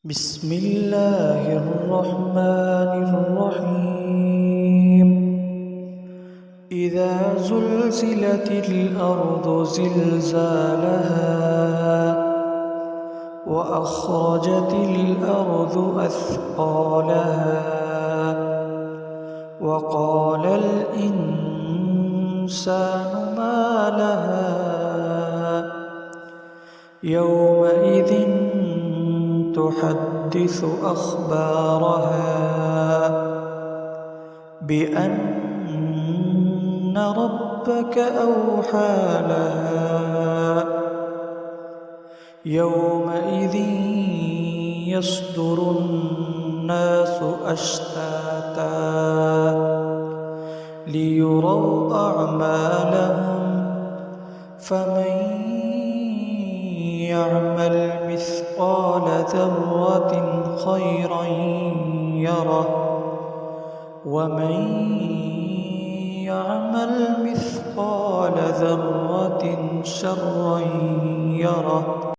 بسم الله الرحمن الرحيم إذا زلزلت الأرض زلزالها وأخرجت الأرض أثقالها وقال الإنسان ما لها يومئذ تحدث أخبارها بأن ربك أوحى لها يومئذ يصدر الناس أشتاتا ليروا أعمالهم فمن يعمل مثقال ذرة خيرا يره ومن يعمل مثقال ذرة شرا يره.